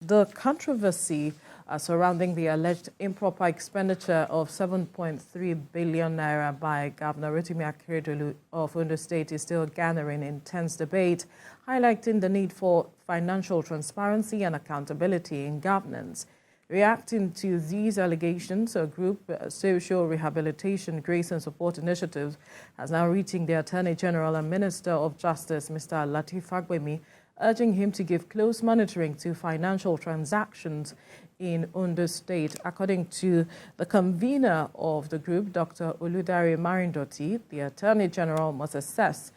The controversy surrounding the alleged improper expenditure of 7.3 billion naira by Governor Rotimi Akeredolu of Ondo State is still garnering intense debate, highlighting the need for financial transparency and accountability in governance. Reacting to these allegations, a group, Social Rehabilitation, Grace and Support Initiative, has now written the Attorney General and Minister of Justice, Mr. Lateef Fagbemi, urging him to give close monitoring to financial transactions in Ondo State. According to the convener of the group, Dr. Oludare Marindoti, the Attorney General must assess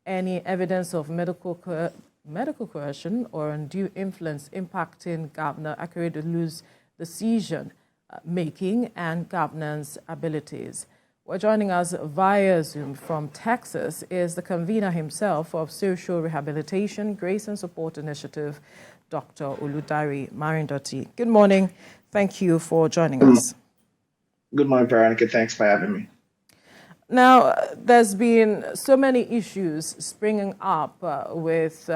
any evidence of medical coercion or undue influence impacting Governor Akeredolu's decision-making and governance abilities. Well, joining us via Zoom from Texas is the convener himself of Social Rehabilitation, Grace and Support Initiative, Dr. Oludare Marindoti. Good morning. Thank you for joining us. Good morning, Veronica. Thanks for having me. Now, there's been so many issues springing up with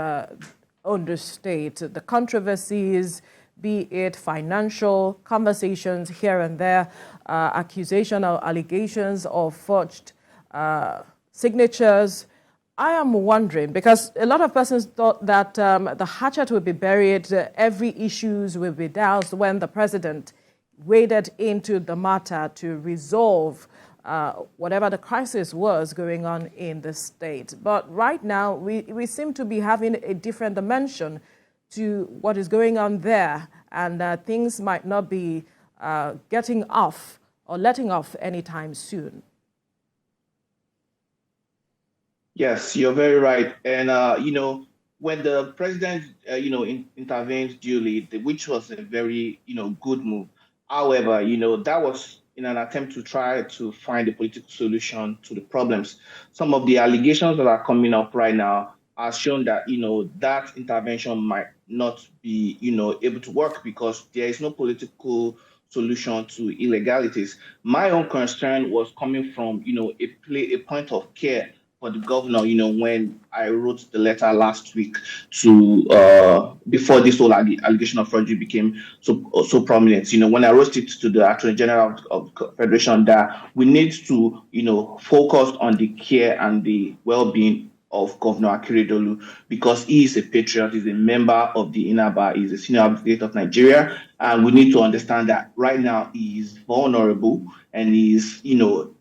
Ondo State, the controversies, be it financial conversations here and there, accusation or allegations of forged signatures. I am wondering, because a lot of persons thought that the hatchet would be buried, every issues will be doused when the president waded into the matter to resolve whatever the crisis was going on in the state. But right now, we seem to be having a different dimension to what is going on there, and things might not be getting off or letting off anytime soon. Yes, you're very right. And, when the president, intervened duly, which was a very, good move. However, that was in an attempt to try to find a political solution to the problems. Some of the allegations that are coming up right now has shown that, that intervention might not be, able to work because there is no political solution to illegalities. My own concern was coming from, a point of care for the governor, when I wrote the letter last week to before this whole allegation of forgery became so prominent. When I wrote it to the Attorney General of Federation that we need to, focus on the care and the well-being of Governor Akeredolu because he is a patriot, he's a member of the INABA, he's a senior advocate of Nigeria, and we need to understand that right now he is vulnerable and he's,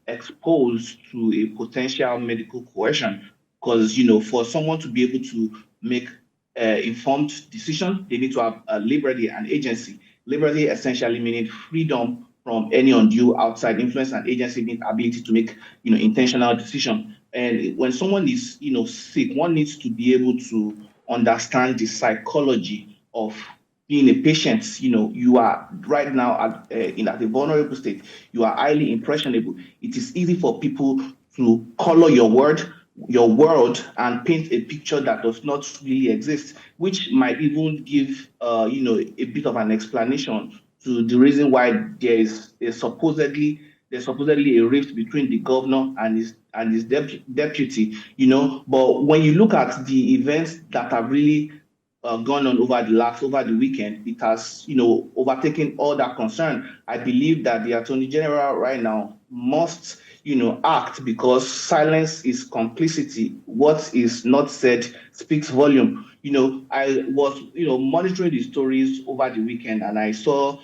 exposed to a potential medical coercion. Because, for someone to be able to make informed decisions, they need to have liberty and agency. Liberty essentially meaning freedom from any undue outside influence, and agency means ability to make, intentional decision. And when someone is, sick, one needs to be able to understand the psychology of being a patient. You are right now in a vulnerable state. You are highly impressionable. It is easy for people to color your world and paint a picture that does not really exist, which might even give, a bit of an explanation to the reason why there's supposedly a rift between the governor and his deputy. But when you look at the events that have really gone on over the weekend, it has, overtaken all that concern. I believe that the Attorney General right now must, act because silence is complicity. What is not said speaks volume. I was, monitoring the stories over the weekend, and I saw,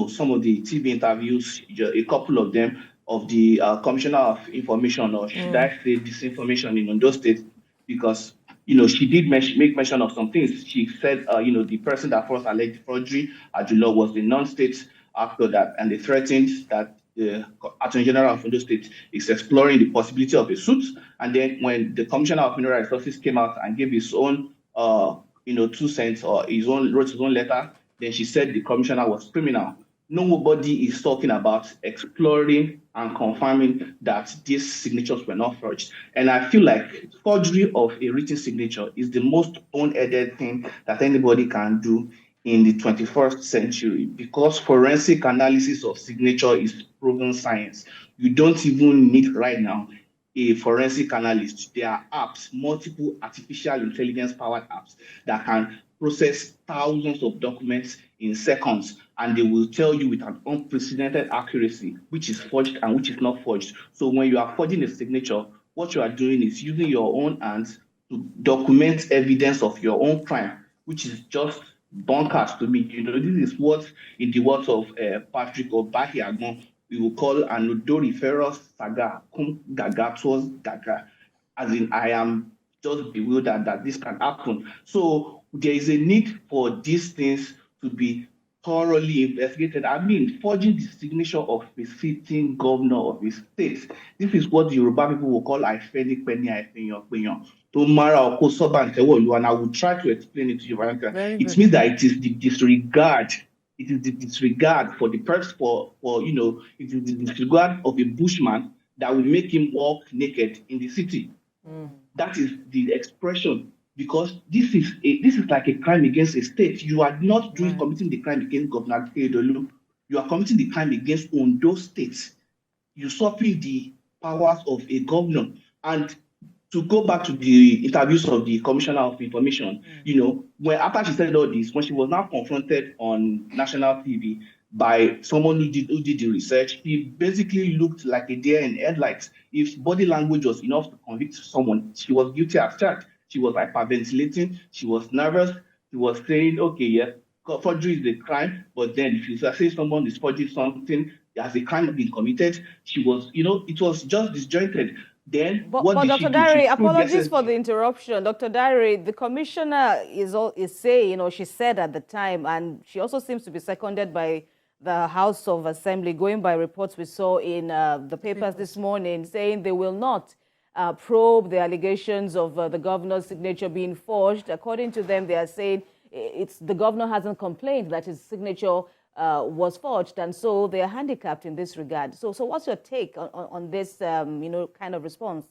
some of the TV interviews, a couple of them, of the Commissioner of Information, or should I say disinformation in Ondo State, because she did make mention of some things. She said, the person that first alleged forgery at the law was the non-state actor and they threatened that the Attorney General of Ondo State is exploring the possibility of a suit. And then when the Commissioner of Mineral Resources came out and gave his own, 2 cents, or wrote his own letter, then she said the commissioner was criminal. Nobody is talking about exploring and confirming that these signatures were not forged. And I feel like forgery of a written signature is the most boneheaded thing that anybody can do in the 21st century, because forensic analysis of signature is proven science. You don't even need right now a forensic analyst. There are apps, multiple artificial intelligence powered apps that can process thousands of documents in seconds, and they will tell you with an unprecedented accuracy which is forged and which is not forged. So when you are forging a signature, what you are doing is using your own hands to document evidence of your own crime, which is just bonkers to me. This is what, in the words of Patrick Obahiagbon, we will call an odoriferous saga, cum gagatos gaga. As in, I am just bewildered that this can happen. So there is a need for these things to be thoroughly investigated. I mean, forging the signature of a sitting governor of a state. This is what the Yoruba people will call Aifeni Tomara Oko Soba and Tewolu, and I will try to explain it to you. Very It good. means that it is the disregard. It is the disregard for the purpose it is the disregard of a bushman that will make him walk naked in the city. That is the expression, because this is like a crime against a state. You are not committing the crime against Governor Akeredolu. You are committing the crime against Ondo State, usurping the powers of a governor. And to go back to the interviews of the Commissioner of Information, when after she said all this, when she was now confronted on national TV by someone who did the research, he basically looked like a deer in headlights. If body language was enough to convict someone, she was guilty as charged. She was hyperventilating. She was nervous. She was saying, okay, yes, forgery is a crime, but then if you say someone is forging something, has a crime been committed? She was, it was just disjointed. Then but what did Dr. she do? Dare, She apologies for the interruption. Dr. Dare, the commissioner is saying, she said at the time, and she also seems to be seconded by the House of Assembly, going by reports we saw in the papers this morning, saying they will not probe the allegations of the governor's signature being forged. According to them, they are saying the governor hasn't complained that his signature was forged, and so they are handicapped in this regard. So what's your take on this, kind of response?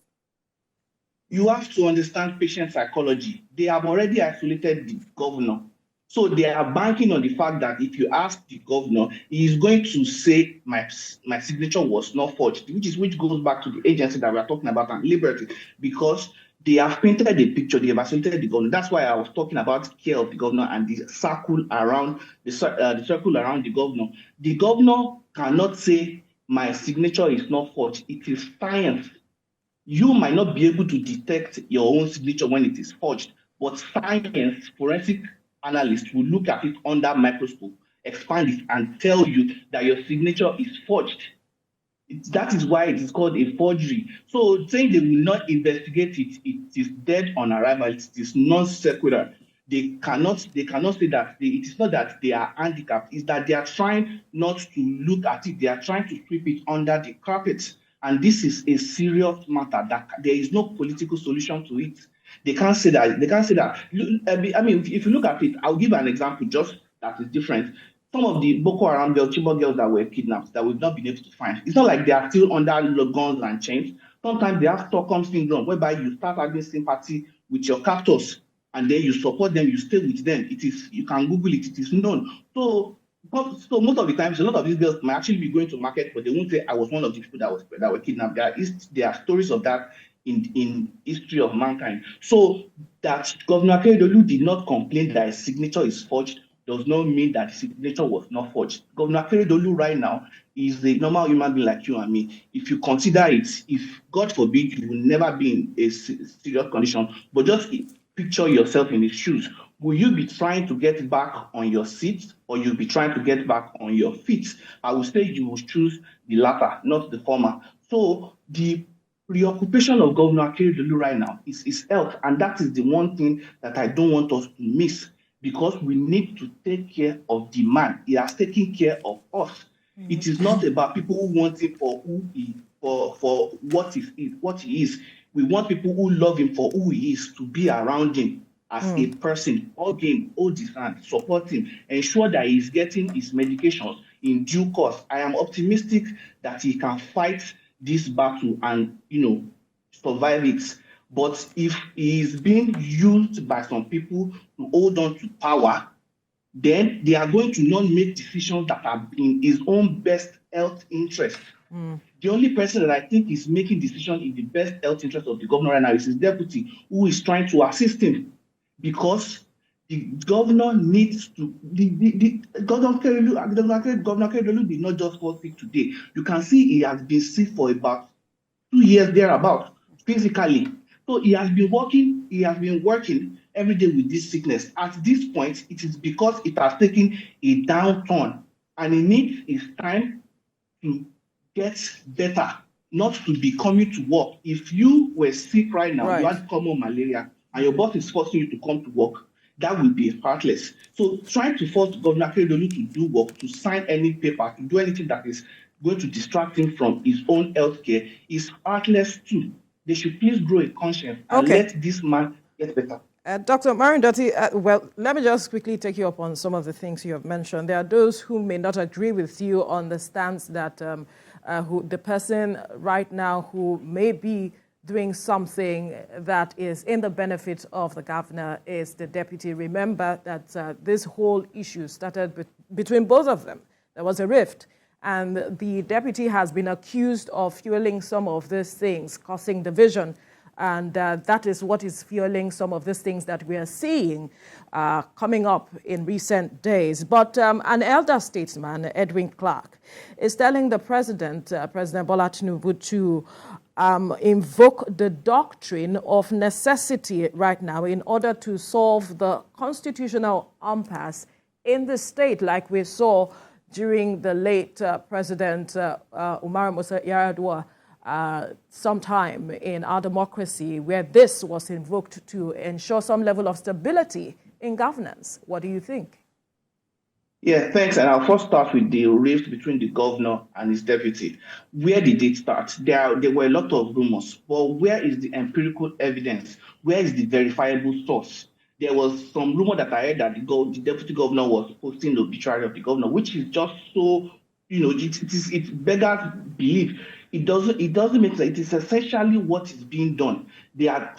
You have to understand patient psychology. They have already isolated the governor. So they are banking on the fact that if you ask the governor, he is going to say my signature was not forged, which goes back to the agency that we are talking about and liberty, because they have painted a picture, they have isolated the governor. That's why I was talking about care of the governor and the circle around the circle around the governor. The governor cannot say my signature is not forged. It is science. You might not be able to detect your own signature when it is forged, but science, forensic analysts will look at it under a microscope, expand it, and tell you that your signature is forged. That is why it is called a forgery. So saying they will not investigate it, it is dead on arrival. It is non sequitur. They cannot say that it is not that they are handicapped, it's that they are trying not to look at it. They are trying to sweep it under the carpet. And this is a serious matter that there is no political solution to it. They can't say that. I mean, if you look at it, I'll give an example just that is different. Some of the Boko Haram girls, Chibok girls that were kidnapped, that we've not been able to find, it's not like they are still under guns and chains. Sometimes they have Stockholm syndrome, whereby you start having sympathy with your captors, and then you support them, you stay with them. You can Google it, it is known. So most of the times, a lot of these girls might actually be going to market, but they won't say, I was one of the people that were kidnapped. There are stories of that in history of mankind. So that Governor Akeredolu did not complain that his signature is forged does not mean that his signature was not forged. Governor Akeredolu right now is a normal human being like you and me. If you consider it, if God forbid, you will never be in a serious condition, but just picture yourself in his shoes. Will you be trying to get back on your seat, or you'll be trying to get back on your feet? I will say you will choose the latter, not the former. So the preoccupation of Governor Akeredolu right now is his health, and that is the one thing that I don't want us to miss, because we need to take care of the man. He has taken care of us. It is not about people who want him for who he for what he is. We want people who love him for who he is to be around him as a person, hug him, hold his hand, support him, ensure that he's getting his medications in due course. I am optimistic that he can fight this battle and survive it. But if he is being used by some people to hold on to power, then they are going to not make decisions that are in his own best health interest. The only person that I think is making decisions in the best health interest of the governor right now is his deputy, who is trying to assist him, because the governor needs to, Governor Akeredolu did not just fall sick today. You can see he has been sick for about 2 years thereabout, physically. So he has been working every day with this sickness. At this point, it is because it has taken a downturn, and he needs his time to get better, not to be coming to work. If you were sick right now, you had common malaria, and your boss is forcing you to come to work, that will be heartless. So trying to force Governor Akeredolu to do work, to sign any paper, to do anything that is going to distract him from his own healthcare is heartless too. They should please grow a conscience and let this man get better. Dr. Marindoti, well, let me just quickly take you up on some of the things you have mentioned. There are those who may not agree with you on the stance that the person right now who may be doing something that is in the benefit of the governor is the deputy. Remember that this whole issue started between both of them. There was a rift, and the deputy has been accused of fueling some of these things, causing division. And that is what is fueling some of these things that we are seeing coming up in recent days. But an elder statesman, Edwin Clark, is telling the president, President Bola Tinubu, to invoke the doctrine of necessity right now in order to solve the constitutional impasse in the state, like we saw during the late President Umar Musa Yar'Adua sometime in our democracy, where this was invoked to ensure some level of stability in governance. What do you think? Yeah, thanks. And I'll first start with the rift between the governor and his deputy. Where did it start? There were a lot of rumors, but where is the empirical evidence? Where is the verifiable source? There was some rumor that I heard that the deputy governor was posting the obituary of the governor, which is just so, it beggars belief. It doesn't make sense. It is essentially what is being done. They have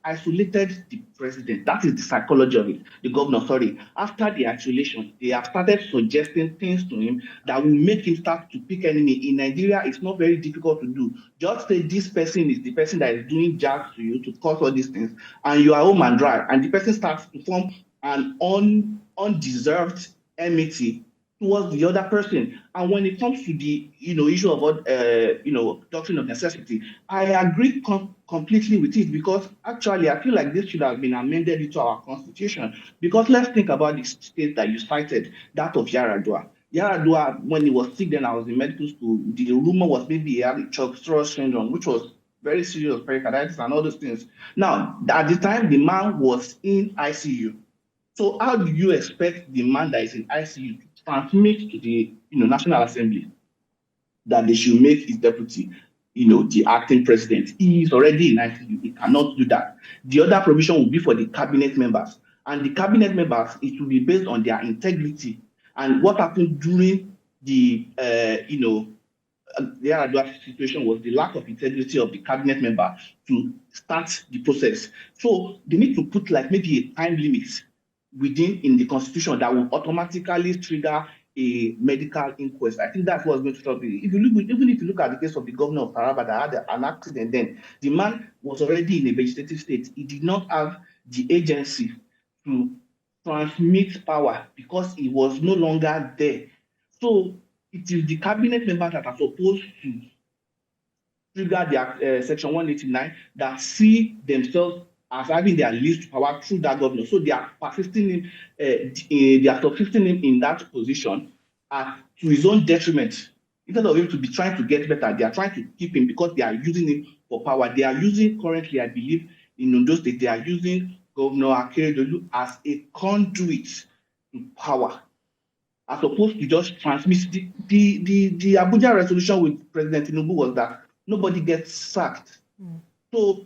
isolated the president. That is the psychology of it. The governor, sorry. After the isolation, they have started suggesting things to him that will make him start to pick enemy. In Nigeria, it's not very difficult to do. Just say this person is the person that is doing jazz to you to cause all these things, and you are home and dry, and the person starts to form an undeserved enmity towards the other person. And when it comes to the issue about doctrine of necessity, I agree completely with it, because actually I feel like this should have been amended into our constitution. Because let's think about the state that you cited, that of Yar'Adua. Yar'Adua, when he was sick, then I was in medical school, the rumor was maybe he had Chokes syndrome, which was very serious, pericarditis and all those things. Now, at the time, the man was in ICU. So how do you expect the man that is in ICU to transmit to the National Assembly that they should make his deputy, the acting president? He is already in ICU. He cannot do that. The other provision will be for the cabinet members. And the cabinet members, it will be based on their integrity. And what happened during the Yar'Adua situation was the lack of integrity of the cabinet member to start the process. So they need to put like maybe a time limit in the constitution that will automatically trigger a medical inquest. I think that's what's going to stop it. Even if you look at the case of the governor of Taraba that had an accident, then the man was already in a vegetative state. He did not have the agency to transmit power because he was no longer there. So it is the cabinet members that are supposed to trigger their Section 189 that see themselves as having their least power through that governor. So they are persisting him, they are subsisting him in that position to his own detriment. Instead of him to be trying to get better, they are trying to keep him because they are using him for power. They are using currently, I believe, in Ondo State, they are using Governor Akeredolu as a conduit to power, as opposed to just transmit. The Abuja resolution with President Tinubu was that nobody gets sacked. So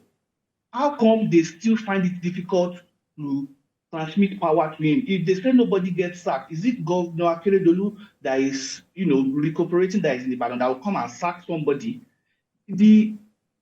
how come they still find it difficult to transmit power to him? If they say nobody gets sacked, is it Governor Akeredolu that is, recuperating, that is in Ibadan, that will come and sack somebody? The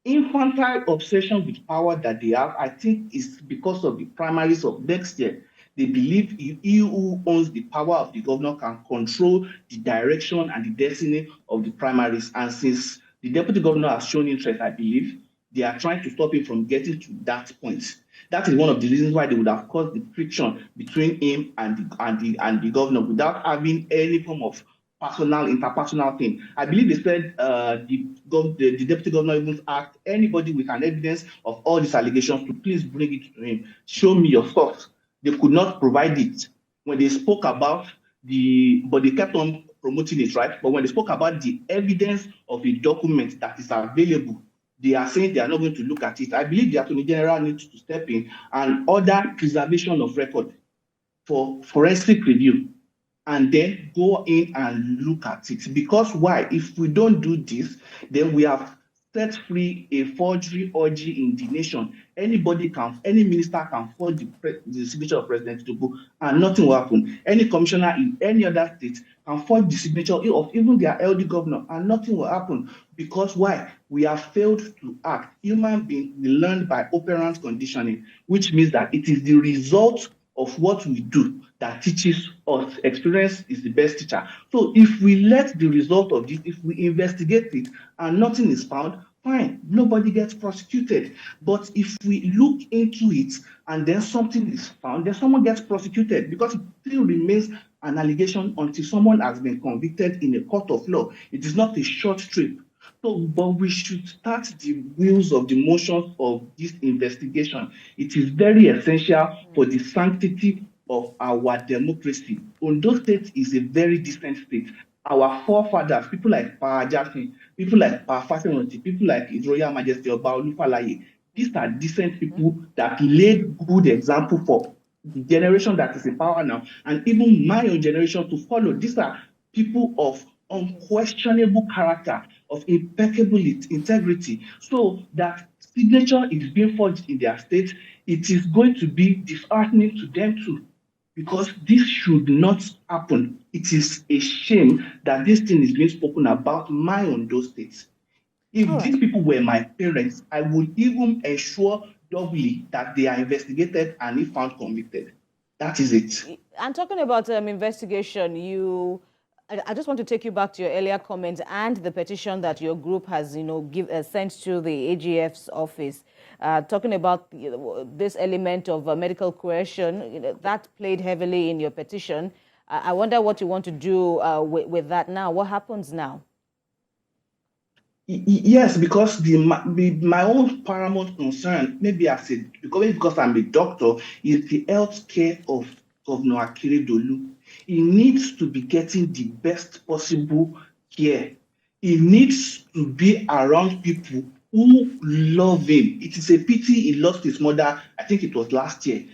infantile obsession with power that they have, I think, is because of the primaries of next year. They believe he who owns the power of the governor can control the direction and the destiny of the primaries. And since the deputy governor has shown interest, I believe, they are trying to stop him from getting to that point. That is one of the reasons why they would have caused the friction between him and the governor without having any form of interpersonal thing. I believe they said the deputy governor even asked anybody with an evidence of all these allegations to please bring it to him. Show me your source. They could not provide it when they spoke about but they kept on promoting it, right? But when they spoke about the evidence of a document that is available, they are saying they are not going to look at it. I believe the Attorney General needs to step in and order preservation of record for forensic review and then go in and look at it. Because why? If we don't do this, then we have set free a forgery orgy in the nation. Any minister can forge the signature of President Tinubu and nothing will happen. Any commissioner in any other state can forge the signature of even their LD governor and nothing will happen. Because why? We have failed to act. Human beings, we learn by operant conditioning, which means that it is the result of what we do that teaches us. Experience is the best teacher. So if we let the result of this, if we investigate it and nothing is found, fine, nobody gets prosecuted. But if we look into it and then something is found, then someone gets prosecuted, because it still remains an allegation until someone has been convicted in a court of law. It is not a short trip. So, but we should start the wheels of the motions of this investigation. It is very essential for the sanctity of our democracy. Ondo State is a very decent state. Our forefathers, people like Pa Jackson, people like Pa Fasenoti, people like His Royal Majesty Oba Olufalaye, these are decent people that laid good example for the generation that is in power now, and even my own generation to follow. These are people of unquestionable character, of impeccable integrity. So that signature is being forged in their state, it is going to be disheartening to them too, because this should not happen. It is a shame that this thing is being spoken about my Ondo State. If these people were my parents, I would even ensure doubly that they are investigated and if found convicted. That is it. And talking about investigation, I just want to take you back to your earlier comment and the petition that your group has, sent to the AGF's office, talking about this element of medical coercion. That played heavily in your petition. I wonder what you want to do with that now. What happens now? Yes, because my own paramount concern, maybe because I'm a doctor, is the health care of Governor Akeredolu. He needs to be getting the best possible care. He needs to be around people who love him. It is a pity he lost his mother, I think it was last year.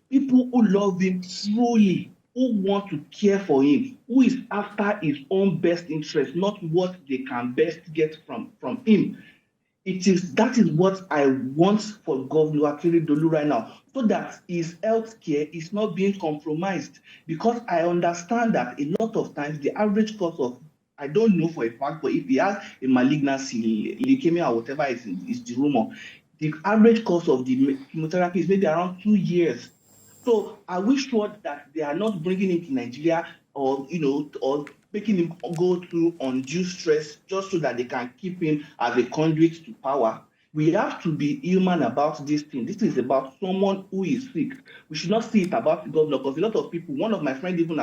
People who love him truly, who want to care for him, who is after his own best interest, not what they can best get from him. That is what I want for Governor Akeredolu right now, so that his health care is not being compromised. Because I understand that a lot of times the average cost of, I don't know for a fact, but if he has a malignancy, leukemia or whatever is the rumor, the average cost of the chemotherapy is maybe around 2 years. So are we sure that they are not bringing him to Nigeria or making him go through undue stress just so that they can keep him as a conduit to power? We have to be human about this thing. This is about someone who is sick. We should not see it about the governor, because a lot of people, one of my friends even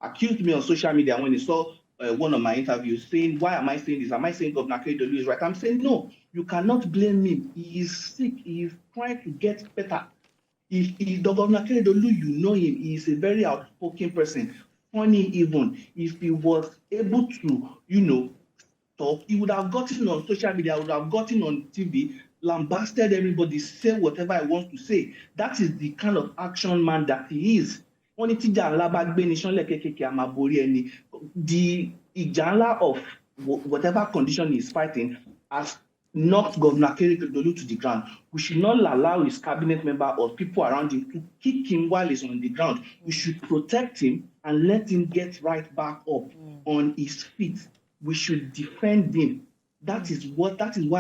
accused me on social media when he saw one of my interviews, saying, why am I saying this? Am I saying Governor Akeredolu is right? I'm saying, no, you cannot blame him. He is sick. He is trying to get better. If Governor Akeredolu, you know him, he is a very outspoken person, funny even. If he was able to, talk, he would have gotten on social media, would have gotten on TV, lambasted everybody, say whatever he wants to say. That is the kind of action man that he is. The Ijala of whatever condition he's fighting has knocked Governor Akeredolu to the ground. We should not allow his cabinet member or people around him to kick him while he's on the ground. We should protect him and let him get right back up on his feet. We should defend him. That is why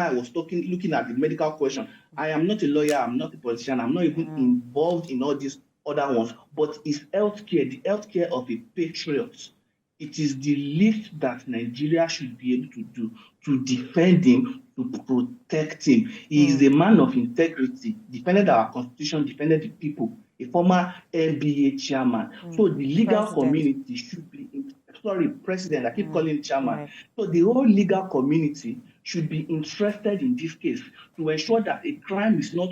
I was looking at the medical question. I am not a lawyer, I'm not a politician, I'm not even involved in all these other ones, but his healthcare, the healthcare of a patriot, it is the least that Nigeria should be able to do to defend him, to protect him. He is a man of integrity, defended our constitution, defended the people, a former NBA chairman. So the legal community should be, president, I keep calling chairman. Right. So the whole legal community should be interested in this case to ensure that a crime is not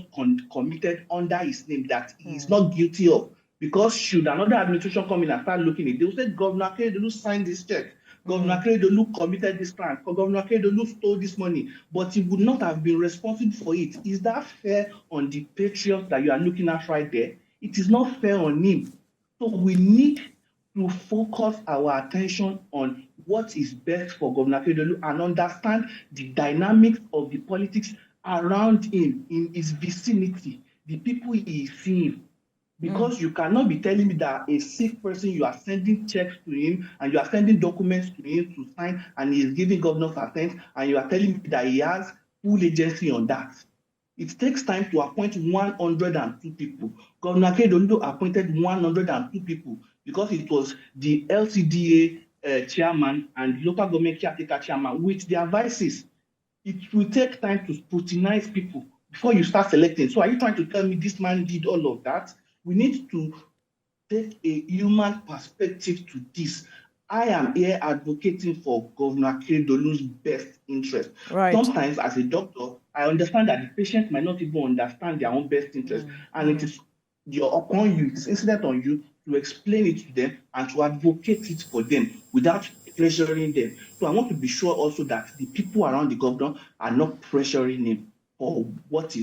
committed under his name, that he is not guilty of. Because should another administration come in and start looking at it, they will say Governor Akeredolu signed this check. Governor Akeredolu committed this crime. Governor Akeredolu stole this money, but he would not have been responsible for it. Is that fair on the patriot that you are looking at right there? It is not fair on him. So we need to focus our attention on what is best for Governor Akeredolu and understand the dynamics of the politics around him, in his vicinity, the people he is seeing. Because you cannot be telling me that a sick person, you are sending checks to him and you are sending documents to him to sign and he is giving governor's assent and you are telling me that he has full agency on that. It takes time to appoint 102 people. Governor Akeredolu appointed 102 people because it was the LCDA chairman and local government caretaker chairman with their vices. It will take time to scrutinize people before you start selecting. So are you trying to tell me this man did all of that? We need to take a human perspective to this. I am here advocating for Governor Akeredolu's best interest. Right. Sometimes, as a doctor, I understand that the patient might not even understand their own best interest, and it is upon you, it is incumbent on you to explain it to them and to advocate it for them without pressuring them. So I want to be sure also that the people around the governor are not pressuring him for what he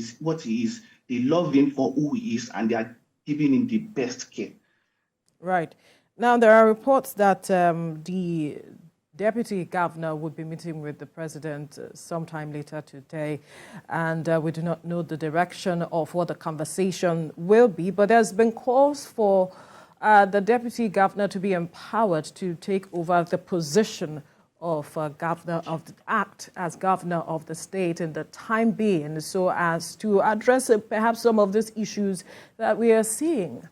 is. They love him for who he is, and they are giving him the best care. Right. Now, there are reports that the deputy governor would be meeting with the president sometime later today, and we do not know the direction of what the conversation will be, but there's been calls for the deputy governor to be empowered to take over the position of governor of the act as governor of the state in the time being, so as to address perhaps some of these issues that we are seeing.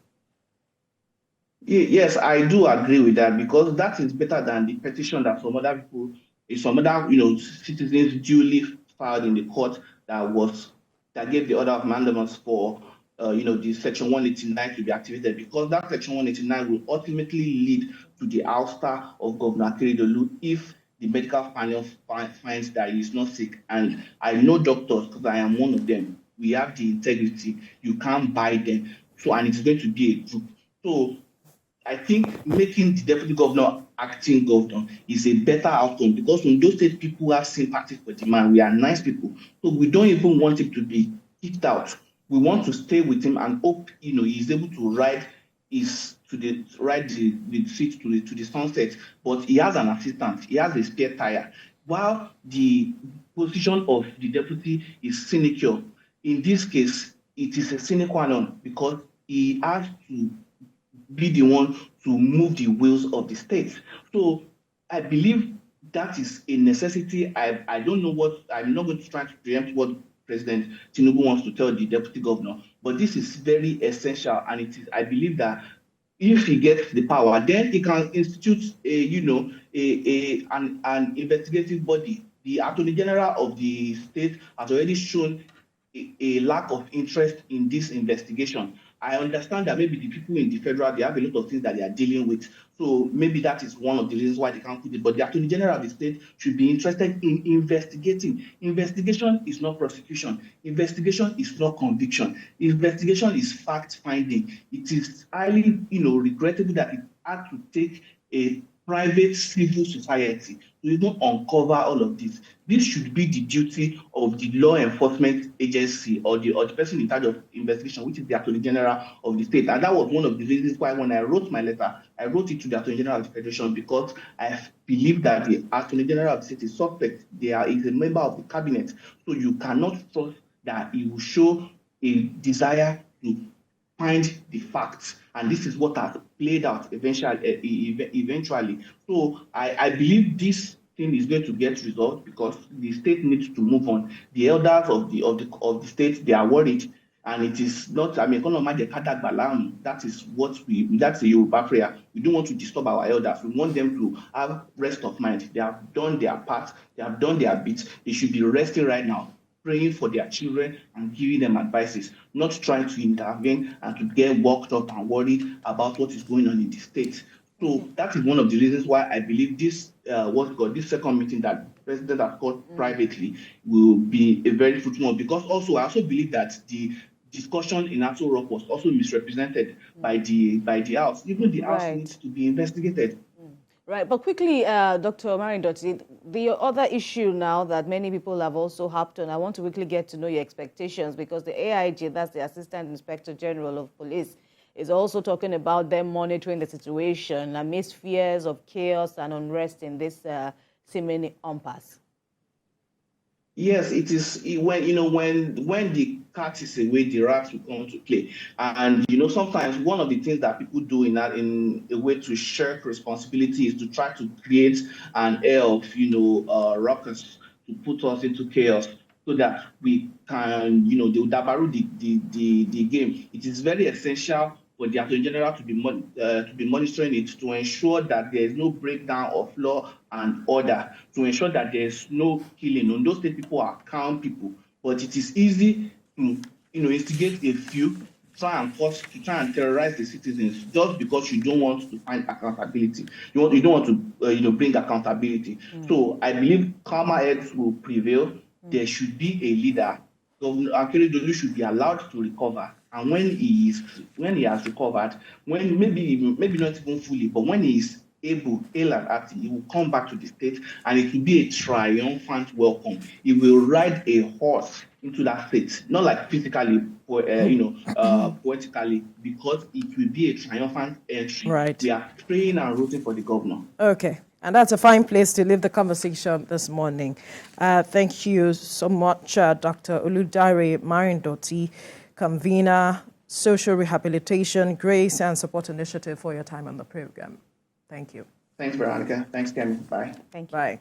Yes, I do agree with that, because that is better than the petition that some other people, citizens duly filed in the court that gave the order of mandamus for the Section 189 to be activated, because that Section 189 will ultimately lead to the ouster of Governor Akeredolu if the medical panel finds that he is not sick. And I know doctors, because I am one of them. We have the integrity. You can't buy them. So, and it's going to be a group. So I think making the deputy governor acting governor is a better outcome, because in those State people have sympathy for the man. We are nice people. So we don't even want him to be kicked out. We want to stay with him and hope he's able to ride the seat to the sunset. But he has an assistant, he has a spare tire. While the position of the deputy is sinecure, in this case, it is a sine qua non, because he has to be the one to move the wheels of the state. So I believe that is a necessity. I don't know what, I'm not going to try to preempt what President Tinubu wants to tell the deputy governor, but this is very essential, and it is, I believe that if he gets the power, then he can institute an investigative body. The Attorney General of the state has already shown a lack of interest in this investigation. I understand that maybe the people in the federal, they have a lot of things that they are dealing with. So maybe that is one of the reasons why they can't put it. But the Attorney General of the state should be interested in investigating. Investigation is not prosecution. Investigation is not conviction. Investigation is fact-finding. It is highly, regrettable that it had to take a private civil society to even uncover all of this. This should be the duty of the law enforcement agency or the person in charge of investigation, which is the Attorney General of the state. And that was one of the reasons why when I wrote my letter, I wrote it to the Attorney General of the Federation, because I believe that the Attorney General of the state is suspect. There is a member of the cabinet. So you cannot trust that he will show a desire to find the facts, and this is what has played out eventually. So I believe this thing is going to get resolved, because the state needs to move on. The elders of the state, they are worried, And it is not, I mean, that is that's a Yoruba prayer. We don't want to disturb our elders. We want them to have rest of mind. They have done their part. They have done their bit. They should be resting right now, praying for their children and giving them advices, not trying to intervene and to get worked up and worried about what is going on in the state. So that is one of the reasons why I believe this this second meeting that the president has called privately will be a very fruitful one, because I also believe that the discussion in Aso Rock was also misrepresented by the House. Even the House needs to be investigated. Right, but quickly, Dr. Marindoti, the other issue now that many people have also harped on, I want to quickly get to know your expectations, because the AIG, that's the Assistant Inspector General of Police, is also talking about them monitoring the situation amidst fears of chaos and unrest in this seeming impasse. Yes, it is when the cat is away, the rat will come to play. And sometimes one of the things that people do in a way to shirk responsibility is to try to create an air of ruckus, to put us into chaos, so that we can they will dabaru the game. It is very essential for the Attorney General to be monitoring it, to ensure that there is no breakdown of law and order, to ensure that there is no killing. Ondo State people are calm people, but it is easy to instigate a few, try and terrorize the citizens just because you don't want to find accountability. You don't want to bring accountability. So I believe calmer heads will prevail. There should be a leader. Governor Akeredolu should be allowed to recover. And when he has recovered, when maybe not even fully, but when he is able and active, he will come back to the state, and it will be a triumphant welcome. He will ride a horse into that state, not like physically, poetically, because it will be a triumphant entry. Right. We are praying and rooting for the governor. Okay. And that's a fine place to leave the conversation this morning. Thank you so much, Dr. Oludare Marindoti, convener, Social Rehabilitation, Grace and Support Initiative, for your time on the program. Thank you. Thanks, Veronica. Thanks, Kemi. Bye. Thank you. Bye.